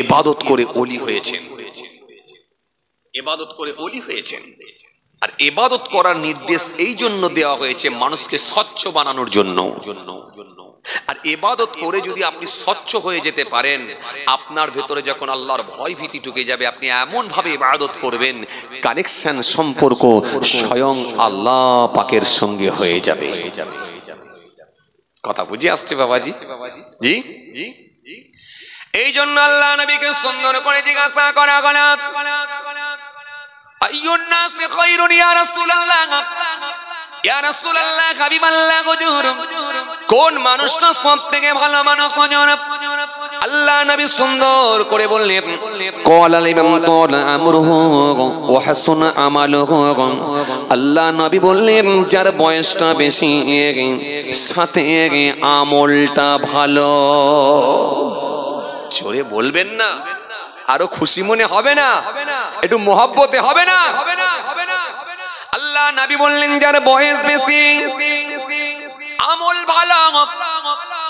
ইবাদত করে ওলি হয়েছেন, ইবাদত করে ওলি হয়েছেন। আর ইবাদত করার নির্দেশ এই জন্য দেওয়া হয়েছে মানুষকে স্বচ্ছ বানানোর জন্য। আর ইবাদত করে যদি আপনি স্বচ্ছ হয়ে যেতে পারেন, আপনার ভেতরে যখন আল্লাহর ভয় ভীতি ঢুকে যাবে, আপনি এমন ভাবে ইবাদত করবেন, কানেকশন সম্পর্ক স্বয়ং আল্লাহ পাকের সঙ্গে হয়ে যাবে। কথা বুঝে আসছে বাবাজি? জি জি। এই জন্য আল্লাহ নবীকে সুন্দর করে জিজ্ঞাসা করা হলো, আইয়ুন নাস খায়রুন ইয়া রাসূলুল্লাহ, ইয়া রাসূলুল্লাহ হাবিবাল্লাহ হুজুর, কোন মানুষটা সবথেকে ভালো মানুষ হুজুর? আল্লাহ নবী সুন্দর করে বললেন, ক্বালা লিমান তালা আমরুহু ওয়া হাসানা আমালুহু। আল্লাহ নবী বললেন, যার বয়সটা বেশি সাথে আমলটা ভালো। জোরে বলবেন না? আরো খুশি মনে হবে না? একটু মোহাব্বতে হবে না? আল্লাহ নবী বললেন, যার বয়স বেশি আমল ভালো,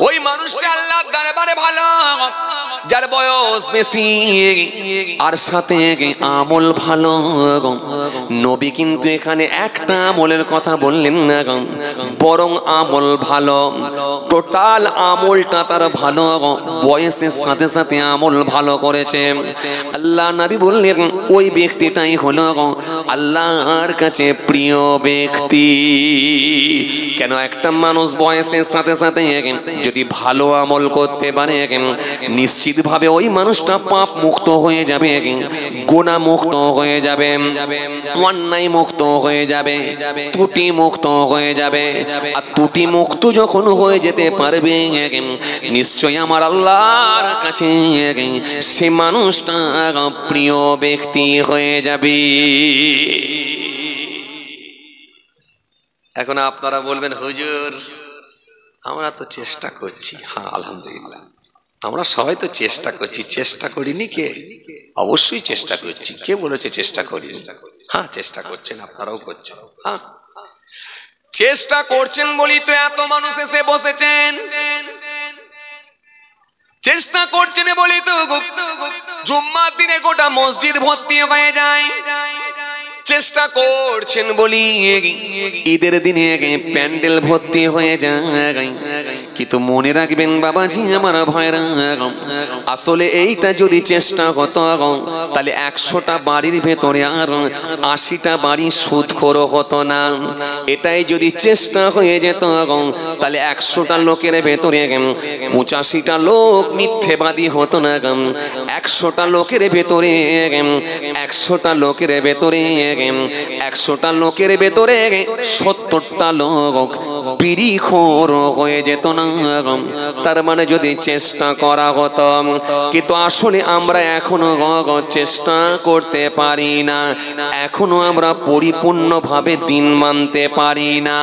ওই মানুষটা আল্লাহর দরবারে ভালো। যার বয়স বেশি আর সাথে আমল ভালো। নবী কিন্তু এখানে একটা আমলের কথা বললেন না, বরং আমল ভালো, টোটাল আমলটা তার ভালো, বয়সের সাথে সাথে আমল ভালো করেছে। আল্লাহ নবী বললেন, ওই ব্যক্তিটাই হলো আল্লাহর কাছে প্রিয় ব্যক্তি। কেন? একটা মানুষ বয়সের সাথে সাথে যদি ভালো আমল করতে পারে, নিশ্চিত ভাবে ওই মানুষটা পাপ মুক্ত হয়ে যাবে, গুনাহ মুক্ত হয়ে যাবে, অন্যায় মুক্ত হয়ে যাবে, ত্রুটি মুক্ত হয়ে যাবে। আর ত্রুটি মুক্ত যখন হয়ে যেতে পারবে, নিশ্চয়ই আমার আল্লাহর কাছে সে মানুষটা প্রিয় ব্যক্তি হয়ে যাবে। এখন আপনারা বলবেন, হুজুর আমরা তো চেষ্টা করছি। হ্যাঁ, আলহামদুলিল্লাহ, আমরা সবাই তো চেষ্টা করছি। চেষ্টা করিনি কে? অবশ্যই চেষ্টা করছি। কে বলেছে চেষ্টা করিনি? হ্যাঁ, চেষ্টা করছেন, আপনারাও করছেন। হ্যাঁ, চেষ্টা করছেন বলি তো এত মানুষ এসে বসেছেন। চেষ্টা করছেন বলি তো জুম্মার দিনে গোটা মসজিদ ভর্তি হয়ে যায়। চেষ্টা করছেন বলি ঈদের দিনে প্যান্ডেল ভর্তি হয়ে যায়। কিন্তু মনে রাখবেন বাবাজি, আমার ভাইরা, আসলে এইটা যদি চেষ্টা হতো, তাহলে 100টা বাড়ির ভেতরে আর 80টা বাড়ি সুদখোর হতো না। এটাই যদি চেষ্টা হয়ে যেত, তাহলে 100টা লোকের ভেতরে 85টা লোক মিথ্যেবাদী হতো না। 100টা লোকের ভেতরে 100টা লোকের ভেতরে 100টা লোকের ভেতরে 70টা লোক বিড়িখোর হয়ে যেত না। তার মানে যদি চেষ্টা করা হতো, কিন্তু আসলে আমরা এখনো চেষ্টা করতে পারি না, এখনো আমরা পরিপূর্ণভাবে দিন মানতে পারি না।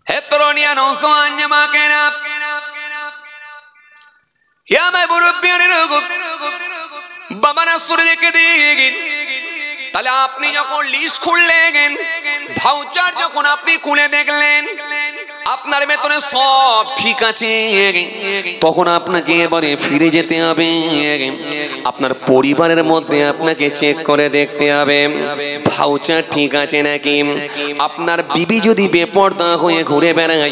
হে তরুণিয়া নৌজওয়ান জামাকেরা, ইয়া মাই মুরব্বিয়ানের বাবারা শুনে রেখে দিন। তাহলে আপনি যখন লিস্ট খুললেন, ভাউচার যখন আপনি খুলে দেখলেন আপনার বেতনে সব ঠিক আছে, তখন আপনাকে এবারে ফিরে যেতে হবে। আপনার পরিবারের মধ্যে আপনাকে চেক করে দেখতে হবে ভাউচার ঠিক আছে নাকি। আপনার বিবি যদি বেপরদা হয়ে ঘুরে বেড়ায়,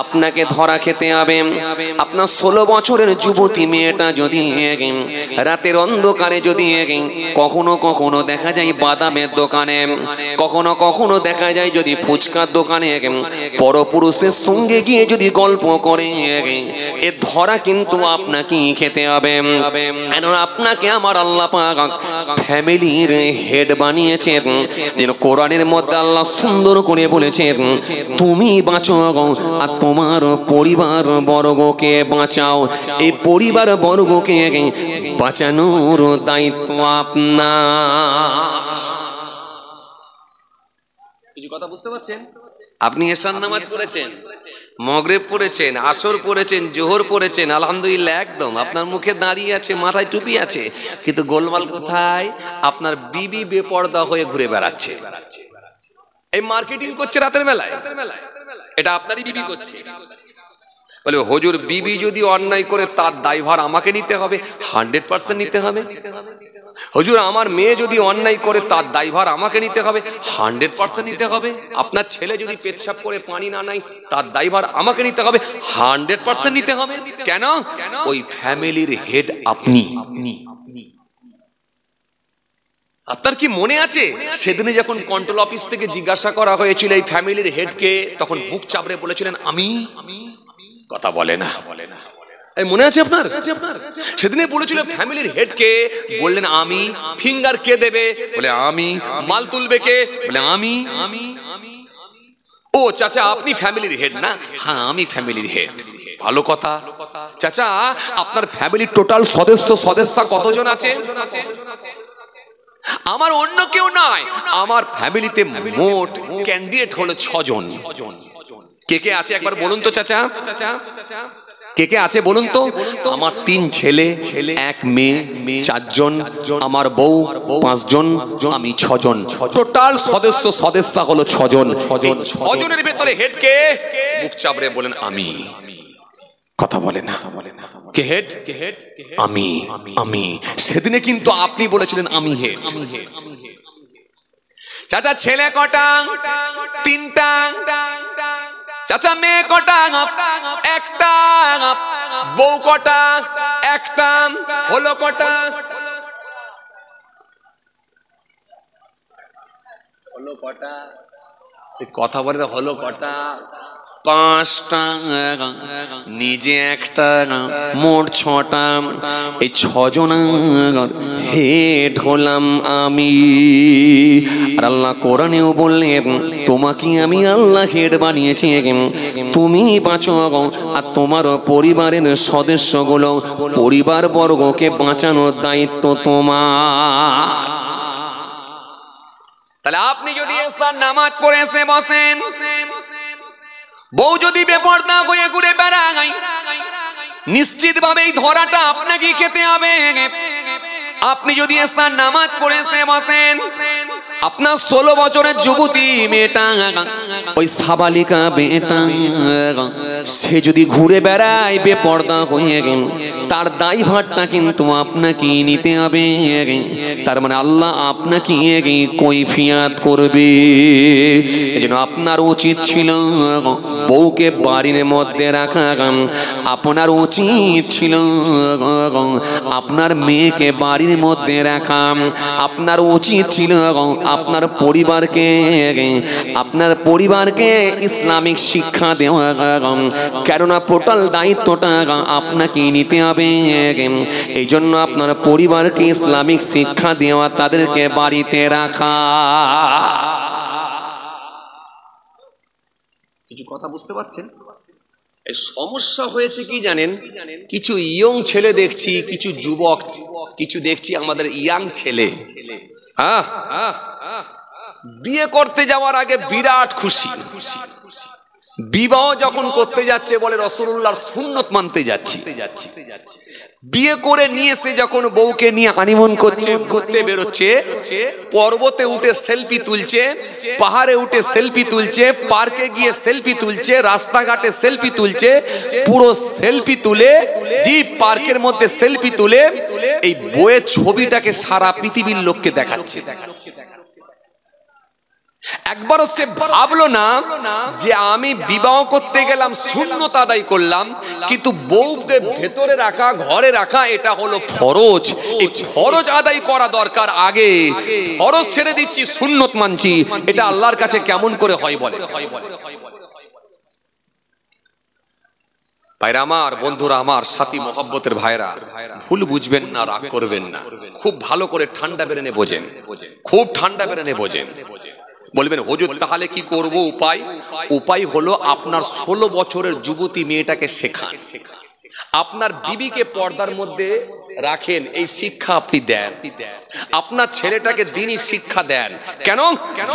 আপনাকে ধরা খেতে হবে। আপনার 16 বছরের যুবতী মেয়েটা যদি রাতের অন্ধকারে যদি কখনো কখনো দেখা যায় বাদামের দোকানে, কখনো কখনো দেখা যায় যদি ফুচকার দোকানে পরপুরুষের সঙ্গে গিয়ে যদি গল্প করে, এ ধরা কিন্তু আপনাকে খেতে হবে। কারণ আপনাকে আমার আল্লাহ পাক ফ্যামিলির হেড বানিয়েছেন। যেন কোরআনের মধ্যে আল্লাহ সুন্দর করে বলেছেন, তুমি বাঁচো আর তোমার পরিবার বর্গকে বাঁচাও। এই পরিবার বর্গকে বাঁচানোর দায়িত্ব আপনার। কিছু কথা বুঝতে পারছেন? আপনি এশার নামাজ পড়েছেন, মাগরিব পড়েছেন, আসর পড়েছেন, জোহর পড়েছেন, আলহামদুলিল্লাহ, একদম আপনার মুখে দাঁড়িয়ে আছে, মাথায় টুপি আছে, কিন্তু গোলমাল কোথায়? আপনার বিবি বেপর্দা হয়ে ঘুরে বেড়াচ্ছে, এই মার্কেটিং করছে রাতের বেলায়। এটা আপনারই বিবি করছে। বলে হুজুর বিবি যদি অন্যায় করে তার দায়ভার আমাকে নিতে হবে, 100% নিতে হবে। হুজুর আমার মেয়ে যদি অন্যায় করে তার দায়ভার আমাকে নিতে হবে, 100% নিতে হবে। আপনার ছেলে যদি পেচ্ছাপ করে পানি না নেয় তার দায়ভার আমাকে নিতে হবে, 100% নিতে হবে। কেন? ওই ফ্যামিলির হেড আপনি। আপনার কি মনে আছে সেদিনে যখন কন্ট্রোল অফিস থেকে জিজ্ঞাসা করা হয়েছিল এই ফ্যামিলির হেডকে, তখন বুক চাপড়ে বলেছিলেন আমি। কথা বলে না, মনে আছে আপনার? সেদিনে বলেছিল ফ্যামিলির হেডকে, বললেন আমি। ফিঙ্গার কে দেবে? বলে আমি। মাল তুলবে কে? বলে আমি। ও চাচা আপনি ফ্যামিলির হেড না? হ্যাঁ আমি ফ্যামিলির হেড। ভালো কথা। চাচা আপনার ফ্যামিলির টোটাল সদস্য কতজন আছে? আমার অন্য কেউ নয়, আমার ফ্যামিলিতে মোট ক্যান্ডিডেট হলো 6 জন। কে কে আছে একবার বলুন তো চাচা? কে কে আছে বলুন তো? আমার 3 ছেলে 1 মেয়ে 4 জন, আমার বউ 5 জন, আমি 6 জন। টোটাল সদস্য হলো 6 জন। 6 জনের ভেতরে হেড কে? মুখ চাপড়ে বলেন আমি। কথা বলে না। কে হেড? আমি। আমি। সেদিনে কিন্তু আপনি বলেছিলেন আমি হেড। চাচা ছেলে কটা? 3টা। চাচা মেয়ে কটা? 1টা। বউ কটা? 1টা। হলো কটা? হলো কটা? কথা বলে হলো কটা? 5টা। নিজে 1টা, মোট 6টা। এই 6 জন হেড হলাম আমি। আর আল্লাহ কোরআনেও বললেন তোমাকে আমি আল্লাহ হেড বানিয়েছি, তুমি বাঁচো আর তোমার পরিবারের সদস্যগুলো পরিবার বর্গকে বাঁচানোর দায়িত্ব তোমার। তাহলে আপনি যদি এসার নামাজ পড়ে এসে বসেন, বউ যদি বেপরদা হয়ে ঘুরে বেড়ায়, নিশ্চিত ভাবে এই ধরাটা আপনাকে খেতে হবে। আপনি যদি এসার নামাজ পড়ে এসে বসেন, আপনার 16 বছরের যুবতী মেয়েটা, ওই সাবালিকা মেয়েটা, সে যদি ঘুরে বেড়ায় বেপরদা হয়ে, তার দায়ভারটা কিন্তু আপনাকে নিতে হবে। তার মানে আল্লাহ আপনাকে কৈফিয়াত করবে। এজন্য আপনার উচিত ছিল বউকে বাড়ির মধ্যে রাখা, আপনার উচিত ছিল আপনার মেয়েকে বাড়ির মধ্যে রাখা, আপনার উচিত ছিল আপনার পরিবারকে ইসলামিক শিক্ষা দেওয়া। কেননা টোটাল দায়িত্বটা আপনাকে নিতে হবে। এই জন্য আপনার পরিবারকে ইসলামিক শিক্ষা দেওয়া, তাদেরকে বাড়িতে রাখা। কিছু কথা বুঝতে পারছেন? এই সমস্যা হয়েছে কি জানেন? কিছু ইয়ং ছেলে দেখছি, কিছু যুবক, কিছু দেখছি আমাদের ইয়াং ছেলে, বিয়ে করতে যাওয়ার আগে বিরাট খুশি। বিবাহ যখন করতে যাচ্ছে বলে রাসূলুল্লাহর সুন্নত মানতে যাচ্ছি। বিয়ে করে নিয়ে এসে যখন বউকে নিয়ে হানিমুন করছে, ঘুরতে বেরোচ্ছে, পর্বতে উঠে সেলফি তুলছে, পাহাড়ে উঠে সেলফি তুলছে, পার্কে গিয়ে সেলফি তুলছে, রাস্তাঘাটে সেলফি তুলছে, পুরো সেলফি তুলে, জি পার্কের মধ্যে সেলফি তুলে এই বউয়ের ছবিটাকে সারা পৃথিবীর লোককে দেখাচ্ছে। একবারও সে ভাবলো না যে আমি বিবাহ করতে গেলাম, সুন্নত আদায় করলাম, কিন্তু বউকে ভেতরে রাখা, ঘরে রাখা এটা হলো ফরজ। এই ফরজ আদায় করা দরকার আগে। ফরজ ছেড়ে দিচ্ছি, সুন্নত মানছি, এটা আল্লাহর কাছে কেমন করে হয় বলে? ভাইরা আমার, বন্ধুরা আমার, সাথী মহব্বতের ভাইরা, ভুল বুঝবেন না, রাগ করবেন না, খুব ভালো করে ঠান্ডা বেরেনে বোঝেন, খুব ঠান্ডা বেরেনে বোঝেন। বলবেন হুজুর তাহলে কি করব? উপায়? উপায় হলো আপনার 16 বছরের যুবতী মেয়েটাকে শেখান, আপনার বিবিকে পর্দার মধ্যে রাখেন, এই শিক্ষা আপনি দেন। আপনার ছেলেটাকে দ্বীনি শিক্ষা দেন। কেন?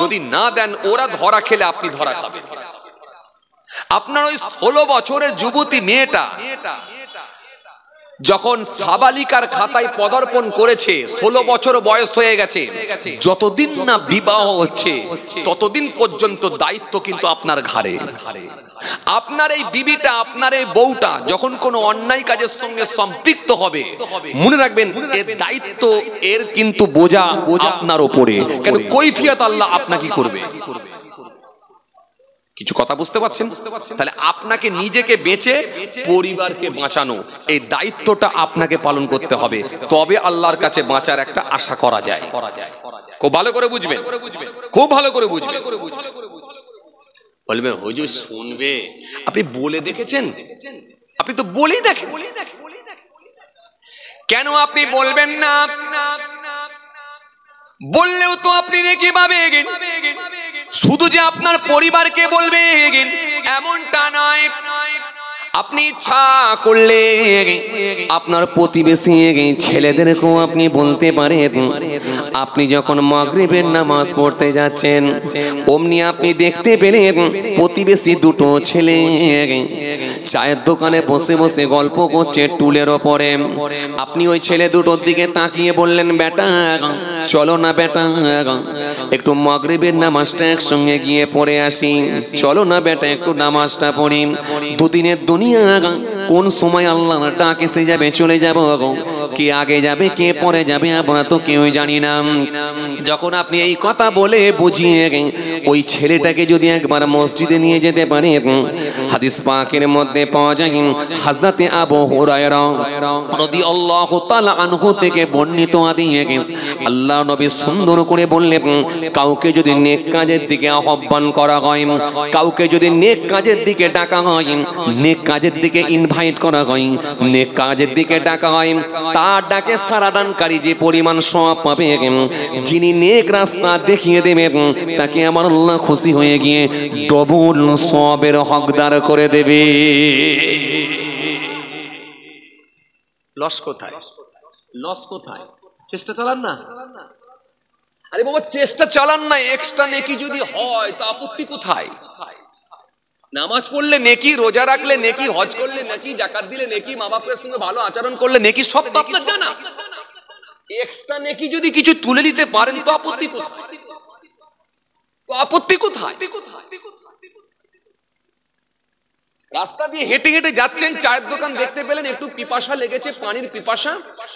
যদি না দেন ওরা ধরা খেলে আপনি ধরা খাবেন। আপনার ওই 16 বছরের যুবতী মেয়েটা যখন সাবালিকার খাতায় পদার্পণ করেছে, 16 বছর বয়স হয়ে গেছে, যতদিন না বিবাহ হচ্ছে ততদিন পর্যন্ত দায়িত্ব কিন্তু আপনার ঘাড়ে। আপনার এই বিবিটা, আপনার এই বউটা যখন কোনো অন্যায় কাজের সঙ্গে সম্পৃক্ত হবে, মনে রাখবেন এর দায়িত্ব, এর কিন্তু বোঝা আপনার ওপরে। কেন কৈফিয়ত আল্লাহ আপনাকে করবে। কিছু কথা বুঝতে পারছেন? তাহলে আপনাকে নিজেকে বেঁচে পরিবারকে বাঁচানো, এই দায়িত্বটা আপনাকে পালন করতে হবে, তবে আল্লাহর কাছে বাঁচার একটা আশা করা যায়। খুব ভালো করে বুঝবেন, খুব ভালো করে বুঝবেন। বলবেন হুজুর শুনবে, আপনি বলে দেখেছেন? আপনি তো বলেই দেখেন, কেন আপনি বলবেন না? বললেও তো আপনি নেকি পাবেন। শুধু যে আপনার পরিবারকে বলবে এমনটা নয়, আপনি ইচ্ছা করলে আপনার প্রতিবেশী ছেলেদেরকেও আপনি বলতে পারেন। আপনি যখন মাগরিবের নামাজ পড়তে যাচ্ছেন, অমনি আপনি দেখতে পেলেন প্রতিবেশী দুটো ছেলে চায়ের দোকানে বসে বসে গল্প করছে টুলের ওপরে। আপনি ওই ছেলে দুটোর দিকে তাকিয়ে বললেন, বেটা চলো না বেটা, একটু মাগরিবের নামাজটা একসঙ্গে গিয়ে পড়ে আসি। চলো না বেটা একটু নামাজটা পড়ি। দুদিনের দুনিয়া কোন সময় আল্লাহ ডাক এসে যাবে, চলে যাব। কে আগে যাবে কে পরে যাবে আমরা তো কেউই জানি না। যখন আপনি এই কথা বলে বুঝিয়ে ওই ছেলেটাকে যদি একবার মসজিদে নিয়ে যেতে পারে, হাদিস পাকের মধ্যে পাওয়া যায় হযরতে আবু হুরায়রা রাদিয়াল্লাহু তাআলা আনহু থেকে বর্ণিত হাদিস, আল্লাহ নবী সুন্দর করে বললেন, কাউকে যদি নেক কাজের দিকে আহ্বান করা হয়, কাউকে যদি নেক কাজের দিকে ডাকা হয়, নেক কাজের দিকে ইনভাইট করা হয়, নেক কাজের দিকে ডাকা হয়, তার ডাকে সাড়া দানকারী যে পরিমাণ সওয়াব পাবে, যিনি নেক রাস্তা দেখিয়ে দেবেন, তাকে আমার আল্লাহ খুশি হয়ে গিয়ে ডবল সওয়াবের হকদার করে দেবে। লস কোথায়? লস কোথায়? চেষ্টা চালান না। আরে বাবা চেষ্টা চালান না, এক্সট্রা নেকি যদি হয় তো আপত্তি কোথায়? নামাজ পড়লে নেকি, রোজা রাখলে নেকি, হজ করলে নেকি, যাকাত দিলে নেকি, মা বাপের সঙ্গে ভালো আচরণ করলে নেকি, সব তো আপনার জানা। এক্সট্রা নেকি যদি কিছু তুলে দিতে পারেন তো আপত্তি কোথায়? তো আপত্তি কোথায়? রাস্তা দিয়ে হেঁটে হেঁটে যাচ্ছেন, চায়ের দোকান দেখতে পেলেন, একটু পিপাসা লেগেছে, পানির পিপাসা,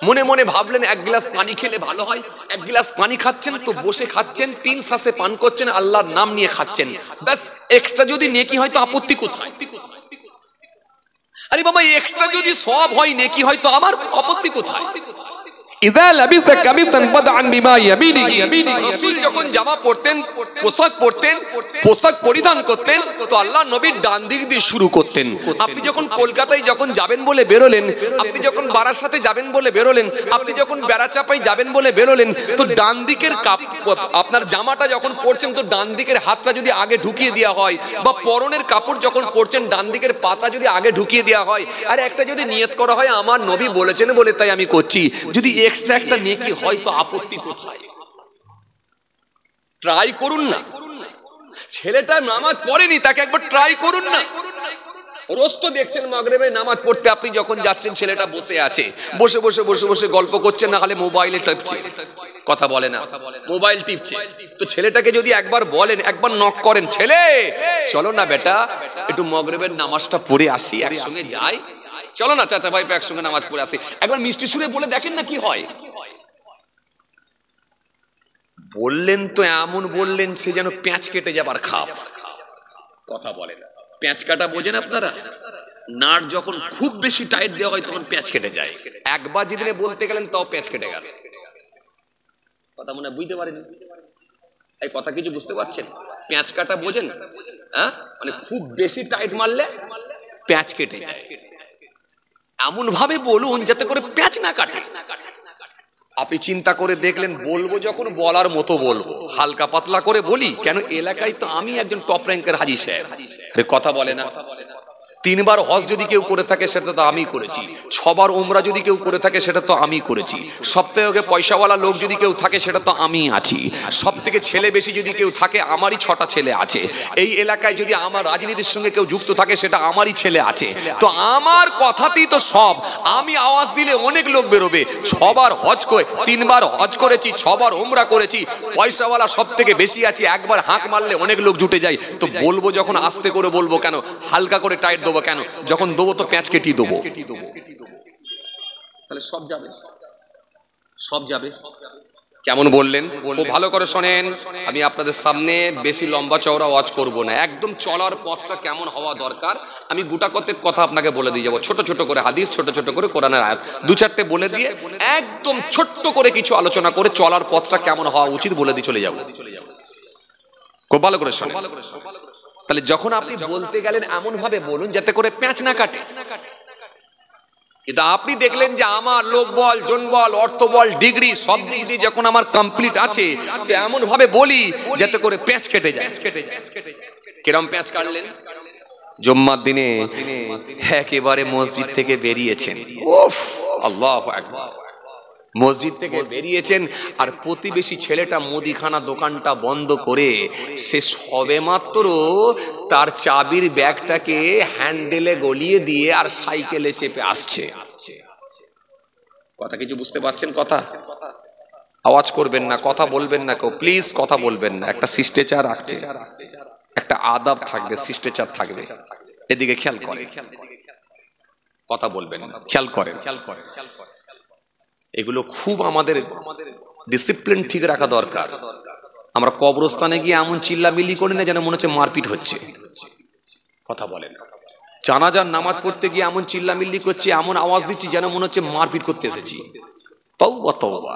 মনে মনে ভাবলেন এক গ্লাস পানি খেলে ভালো হয়। এক গ্লাস পানি খাচ্ছেন তো বসে খাচ্ছেন, 3 শ্বাসে পান করছেন, আল্লাহর নাম নিয়ে খাচ্ছেন, ব্যাস। এক্সট্রা যদি নেকি হয় তো আপত্তি কোথায়? আরে বাবা এক্সট্রা যদি সওয়াব হয়, নেকি হয়, তো আমার আপত্তি কোথায়? ইযা লাবিসা কামিসান বাদআন বিমা ইয়ামিনিহি, রাসূল যখন জামা পরতেন, পোশাক পরতেন, পোশাক পরিধান করতেন, তো আল্লাহ নবীর ডান দিক দিয়ে শুরু করতেন। আপনি যখন কলকাতায় যখন যাবেন বলে বেরোলেন, আপনি যখন বারাসাতে যাবেন বলে বেরোলেন, আপনি যখন বেড়াচাপাই যাবেন বলে বেরোলেন, তো ডান দিকের আপনার জামাটা যখন পরছেন, তো ডান দিকের হাতটা যদি আগে ঢুকিয়ে দেওয়া হয়, বা পরনের কাপড় যখন পরছেন ডান দিকের পাতা যদি আগে ঢুকিয়ে দেওয়া হয়, আর একটা যদি নিয়ত করা হয় আমার নবী বলেছেন বলে তাই আমি করছি, যদি এক্সট্রা একটা নেকি হয় তো আপত্তি কোথায়? ট্রাই করুন না। ছেলেটা নামাজ পড়েনি, তাকে একবার ট্রাই করুন না। রোজ তো দেখছেন মাগরিবে নামাজ পড়তে আপনি যখন যাচ্ছেন, ছেলেটা বসে আছে, বসে বসে বসে বসে গল্প করছে, না হলে মোবাইলে টিপছে, কথা বলে না, মোবাইল টিপছে। তো ছেলেটাকে যদি একবার বলেন, একবার নক করেন, ছেলে চলো না বেটা একটু মাগরিবের নামাজটা পড়ে আসি, একসঙ্গে যাই, চলো না চাচা ভাই একসঙ্গে নামাজ পড়ে আসি, একবার মিষ্টি সুরে বলে দেখেন না কি হয়। বললেন তো এমন বললেন সে যেন পেঁচ কেটে যাবার খাপ, কথা বলে না। পেঁচ কাটা বোঝেন আপনারা? নাট যখন খুব বেশি টাইট দেওয়া হয় তখন পেঁচ কেটে যায়। একবার যেদিনে বলতে গেলেন তাও পেঁচ কেটে গেল। কথা মনে বুঝতে পারেন? এই কথা কিছু বুঝতে পারছেন? পেঁচ কাটা বোঝেন? হ্যাঁ, মানে খুব বেশি টাইট মারলে পেঁচ কেটে যায়। এমন ভাবে বলুন যাতে করে পেঁচ না কাটে। আপনি চিন্তা করে দেখলেন, বলবো যখন বলার মতো বলবো, হালকা পাতলা করে বলি, কেন এলাকায় তো আমি একজন টপ র্যাঙ্কের হাজী সাহেব, কথা বলে না। 3 বার হজ যদি কেউ করে থাকে সেটা তো আমি করেছি, 6 বার উমরা যদি কেউ করে থাকে সেটা তো আমি করেছি, সবথেকে পয়সাওয়ালা লোক যদি কেউ থাকে সেটা তো আমি আছি, সব থেকে ছেলে বেশি যদি কেউ থাকে আমারই 6টা ছেলে আছে, এই এলাকায় যদি আমার রাজনীতির সঙ্গে কেউ যুক্ত থাকে সেটা আমারই ছেলে আছে। তো আমার কথাতেই তো সব, আমি আওয়াজ দিলে অনেক লোক বেরোবে। 6 বার হজ করে, 3 বার হজ করেছি, 6 বার উমরা করেছি, পয়সাওয়ালা সব থেকে বেশি আছে, একবার হাঁক মারলে অনেক লোক জুটে যায়। তো বলবো যখন আস্তে করে বলবো কেন, হালকা করে টাইট দেবো কেন, যখন দেবো তো প্যাঁচ কেটে দেবো, তাহলে সব যাবে, সব যাবে। কেমন বললেন? খুব ভালো করে শোনেন, আমি আপনাদের সামনে বেশি লম্বা চওড়া ওয়াজ করব না, একদম চলার পথটা কেমন হওয়া দরকার আমি গোটা কতেক কথা আপনাকে বলে দিয়ে যাবো, ছোট ছোট করে হাদিস, ছোট ছোট করে কোরআনের আয়াত 2-4টে বলে দিয়ে একদম ছোট্ট করে কিছু আলোচনা করে চলার পথটা কেমন হওয়া উচিত বলে দিয়ে চলে যাবো। খুব ভালো করে শোনেন। তাহলে যখন আপনি বলতে গেলেন এমন ভাবে বলুন যাতে করে প্যাঁচ না কাটে। কিন্তু আপনি দেখলেন যে আমার লোক বল, জন বল, অর্থ বল, ডিগ্রি সব দিক দিয়ে যখন আমার কমপ্লিট আছে, এমন ভাবে বলি যাতে করে প্যাঁচ কেটে যায়। কিরম প্যাঁচ কাটলেন? জুম্মার দিনে একেবারে মসজিদ থেকে বেরিয়েছেন, উফ আল্লাহু আকবার, মসজিদ থেকে বেরিয়েছেন আর প্রতিবেশী ছেলেটা মুদিখানা দোকানটা বন্ধ করে সে সবেমাত্র তার চাবির ব্যাগটাকে হ্যান্ডেলে গলিয়ে দিয়ে আর সাইকেলে চেপে আসছে। কথা কিছু বুঝতে পারছেন? কথা আওয়াজ করবেন না, কথা বলবেন না কেউ, প্লিজ কথা বলবেন না, একটা শিষ্টাচার রাখছে, একটা আদাব থাকবে, শিষ্টাচার থাকবে, এদিকে খেয়াল করেন, কথা বলবেন না, খেয়াল করেন। এগুলো খুব আমাদের ডিসিপ্লিন ঠিক রাখা দরকার। আমরা কবরস্থানে গিয়ে এমন চিল্লামিল্লি করি না যেন মনে হচ্ছে মারপিট হচ্ছে, কথা বলেন। জানাজার নামাজ পড়তে গিয়ে এমন চিল্লামিল্লি করছি, এমন আওয়াজ দিচ্ছি যেন মনে হচ্ছে মারপিট করতে এসেছি। তওবা তওবা।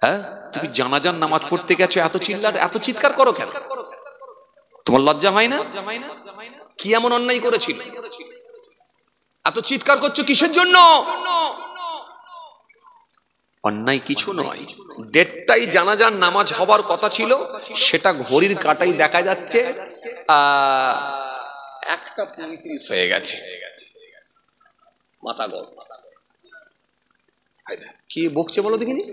হ্যাঁ, তুমি জানাজার নামাজ পড়তে গেছো, এত এত চিৎকার করো কেন? তোমার লজ্জা হয় না? কি এমন অন্যায় করেছিল এত চিৎকার করছো কিসের জন্য? অন্যায় কিছু নয়, 1:30টায় জানাজার নামাজ হবার কথা ছিল, সেটা ঘড়ির কাঁটায় দেখা যাচ্ছে 1:35 হয়ে গেছে। মাথা গরম, কি বকছে বলো দেখিনি?